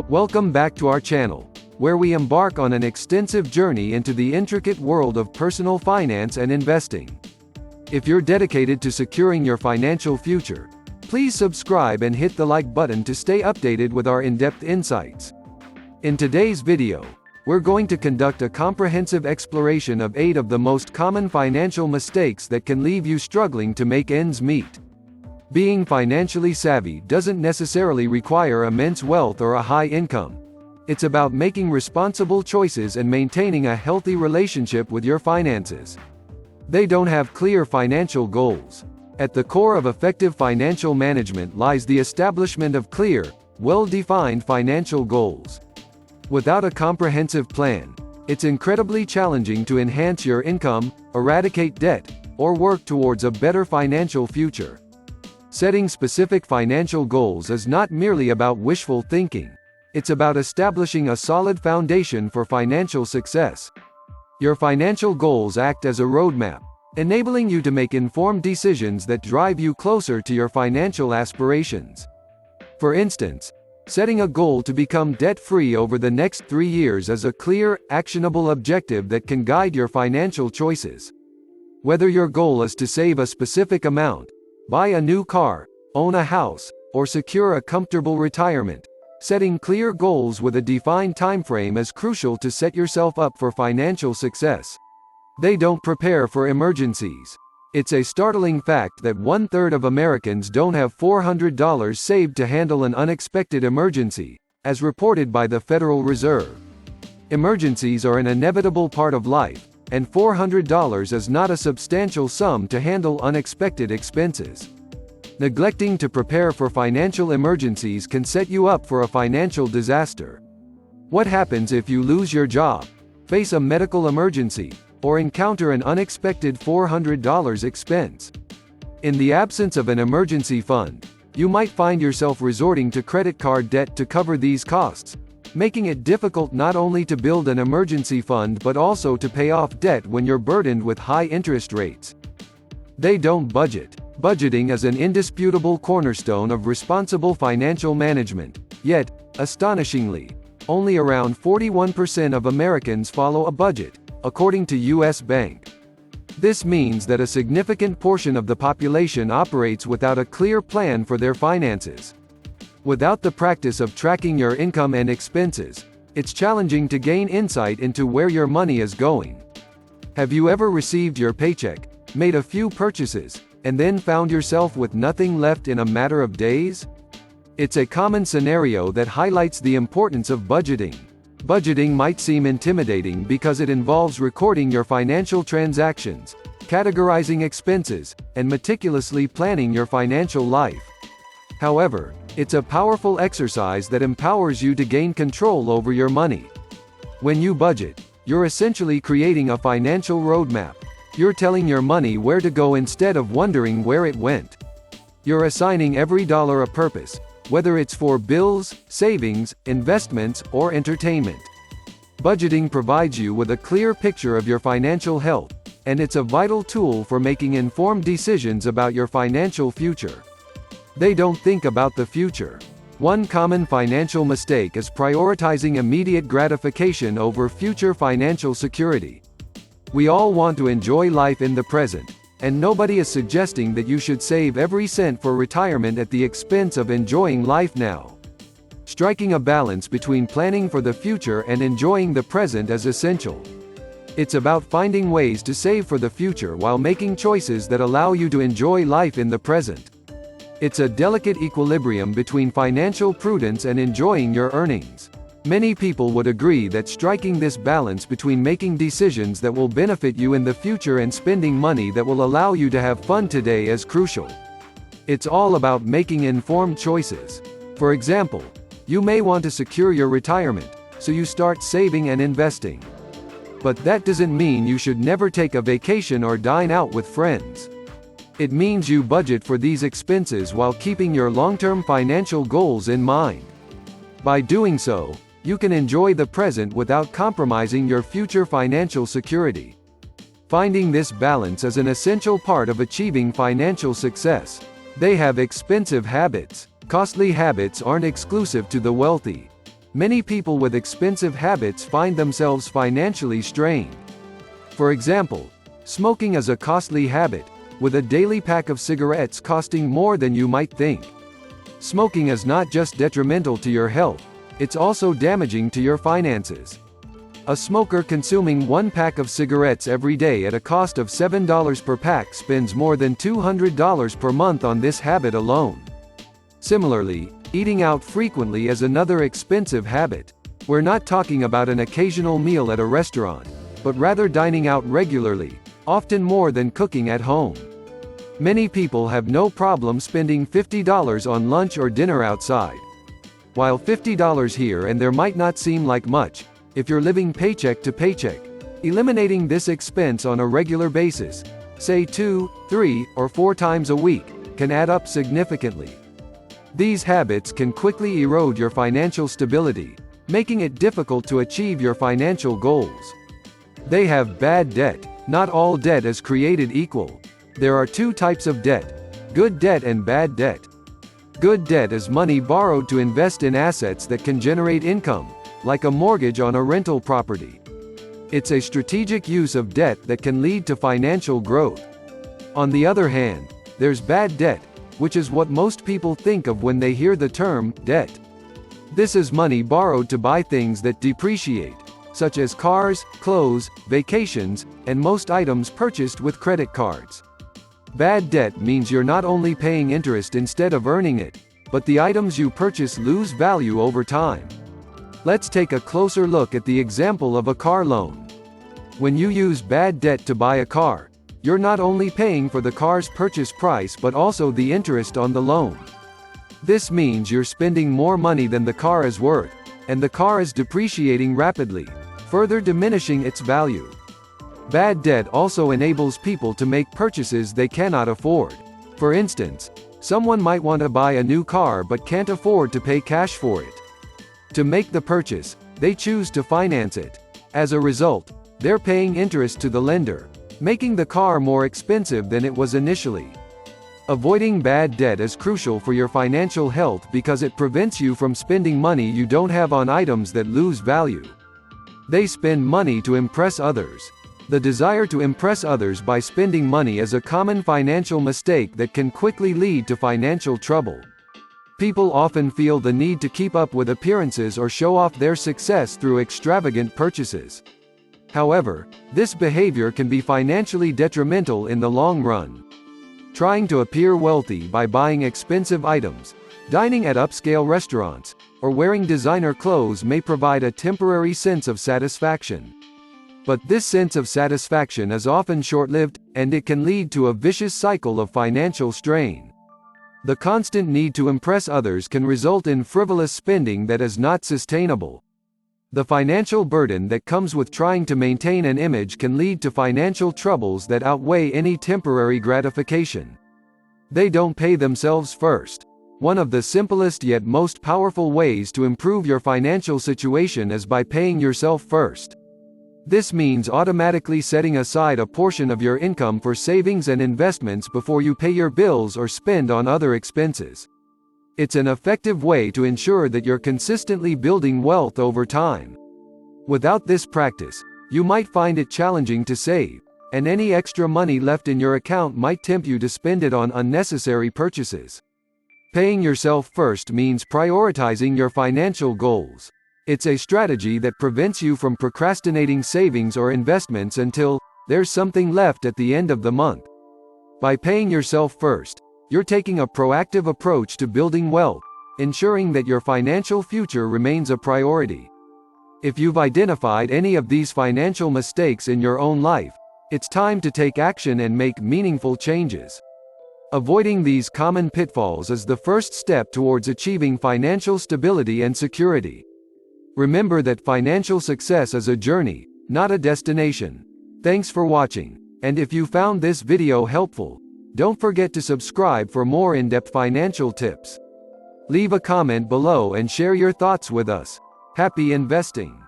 Welcome back to our channel, where we embark on an extensive journey into the intricate world of personal finance and investing. If you're dedicated to securing your financial future, please subscribe and hit the like button to stay updated with our in-depth insights. In today's video, we're going to conduct a comprehensive exploration of 8 of the most common financial mistakes that can leave you struggling to make ends meet. Being financially savvy doesn't necessarily require immense wealth or a high income. It's about making responsible choices and maintaining a healthy relationship with your finances. They don't have clear financial goals. At the core of effective financial management lies the establishment of clear, well-defined financial goals. Without a comprehensive plan, it's incredibly challenging to enhance your income, eradicate debt, or work towards a better financial future. Setting specific financial goals is not merely about wishful thinking. It's about establishing a solid foundation for financial success. Your financial goals act as a roadmap, enabling you to make informed decisions that drive you closer to your financial aspirations. For instance, setting a goal to become debt-free over the next 3 years is a clear, actionable objective that can guide your financial choices. Whether your goal is to save a specific amount, buy a new car, own a house, or secure a comfortable retirement, setting clear goals with a defined timeframe is crucial to set yourself up for financial success. They don't prepare for emergencies. It's a startling fact that 1/3 of Americans don't have $400 saved to handle an unexpected emergency, as reported by the Federal Reserve. Emergencies are an inevitable part of life, and $400 is not a substantial sum to handle unexpected expenses. Neglecting to prepare for financial emergencies can set you up for a financial disaster. What happens if you lose your job, face a medical emergency, or encounter an unexpected $400 expense? In the absence of an emergency fund, you might find yourself resorting to credit card debt to cover these costs, making it difficult not only to build an emergency fund but also to pay off debt when you're burdened with high interest rates. They don't budget. Budgeting is an indisputable cornerstone of responsible financial management, yet, astonishingly, only around 41% of Americans follow a budget, according to U.S. Bank. This means that a significant portion of the population operates without a clear plan for their finances. Without the practice of tracking your income and expenses, it's challenging to gain insight into where your money is going. Have you ever received your paycheck, made a few purchases, and then found yourself with nothing left in a matter of days? It's a common scenario that highlights the importance of budgeting. Budgeting might seem intimidating because it involves recording your financial transactions, categorizing expenses, and meticulously planning your financial life. However, it's a powerful exercise that empowers you to gain control over your money. When you budget, you're essentially creating a financial roadmap. You're telling your money where to go instead of wondering where it went. You're assigning every dollar a purpose, whether it's for bills, savings, investments, or entertainment. Budgeting provides you with a clear picture of your financial health, and it's a vital tool for making informed decisions about your financial future. They don't think about the future. One common financial mistake is prioritizing immediate gratification over future financial security. We all want to enjoy life in the present, and nobody is suggesting that you should save every cent for retirement at the expense of enjoying life now. Striking a balance between planning for the future and enjoying the present is essential. It's about finding ways to save for the future while making choices that allow you to enjoy life in the present. It's a delicate equilibrium between financial prudence and enjoying your earnings. Many people would agree that striking this balance between making decisions that will benefit you in the future and spending money that will allow you to have fun today is crucial. It's all about making informed choices. For example, you may want to secure your retirement, so you start saving and investing. But that doesn't mean you should never take a vacation or dine out with friends. It means you budget for these expenses while keeping your long-term financial goals in mind. By doing so, you can enjoy the present without compromising your future financial security. Finding this balance is an essential part of achieving financial success. They have expensive habits. Costly habits aren't exclusive to the wealthy. Many people with expensive habits find themselves financially strained. For example, smoking is a costly habit, with a daily pack of cigarettes costing more than you might think. Smoking is not just detrimental to your health, it's also damaging to your finances. A smoker consuming one pack of cigarettes every day at a cost of $7 per pack spends more than $200 per month on this habit alone. Similarly, eating out frequently is another expensive habit. We're not talking about an occasional meal at a restaurant, but rather dining out regularly, often more than cooking at home. Many people have no problem spending $50 on lunch or dinner outside. While $50 here and there might not seem like much, if you're living paycheck to paycheck, eliminating this expense on a regular basis, say 2, 3, or 4 times a week, can add up significantly. These habits can quickly erode your financial stability, making it difficult to achieve your financial goals. They have bad debt. Not all debt is created equal. There are 2 types of debt: good debt and bad debt. Good debt is money borrowed to invest in assets that can generate income, like a mortgage on a rental property. It's a strategic use of debt that can lead to financial growth. On the other hand, there's bad debt, which is what most people think of when they hear the term debt. This is money borrowed to buy things that depreciate, such as cars, clothes, vacations, and most items purchased with credit cards. Bad debt means you're not only paying interest instead of earning it, but the items you purchase lose value over time. Let's take a closer look at the example of a car loan. When you use bad debt to buy a car, you're not only paying for the car's purchase price but also the interest on the loan. This means you're spending more money than the car is worth, and the car is depreciating rapidly, further diminishing its value. Bad debt also enables people to make purchases they cannot afford. For instance, someone might want to buy a new car but can't afford to pay cash for it. To make the purchase, they choose to finance it. As a result, they're paying interest to the lender, making the car more expensive than it was initially. Avoiding bad debt is crucial for your financial health because it prevents you from spending money you don't have on items that lose value. They spend money to impress others. The desire to impress others by spending money is a common financial mistake that can quickly lead to financial trouble. People often feel the need to keep up with appearances or show off their success through extravagant purchases. However, this behavior can be financially detrimental in the long run. Trying to appear wealthy by buying expensive items, dining at upscale restaurants, or wearing designer clothes may provide a temporary sense of satisfaction. But this sense of satisfaction is often short-lived, and it can lead to a vicious cycle of financial strain. The constant need to impress others can result in frivolous spending that is not sustainable. The financial burden that comes with trying to maintain an image can lead to financial troubles that outweigh any temporary gratification. They don't pay themselves first. One of the simplest yet most powerful ways to improve your financial situation is by paying yourself first. This means automatically setting aside a portion of your income for savings and investments before you pay your bills or spend on other expenses. It's an effective way to ensure that you're consistently building wealth over time. Without this practice, you might find it challenging to save, and any extra money left in your account might tempt you to spend it on unnecessary purchases. Paying yourself first means prioritizing your financial goals. It's a strategy that prevents you from procrastinating savings or investments until there's something left at the end of the month. By paying yourself first, you're taking a proactive approach to building wealth, ensuring that your financial future remains a priority. If you've identified any of these financial mistakes in your own life, it's time to take action and make meaningful changes. Avoiding these common pitfalls is the first step towards achieving financial stability and security. Remember that financial success is a journey, not a destination. Thanks for watching, and if you found this video helpful, don't forget to subscribe for more in-depth financial tips. Leave a comment below and share your thoughts with us. Happy investing!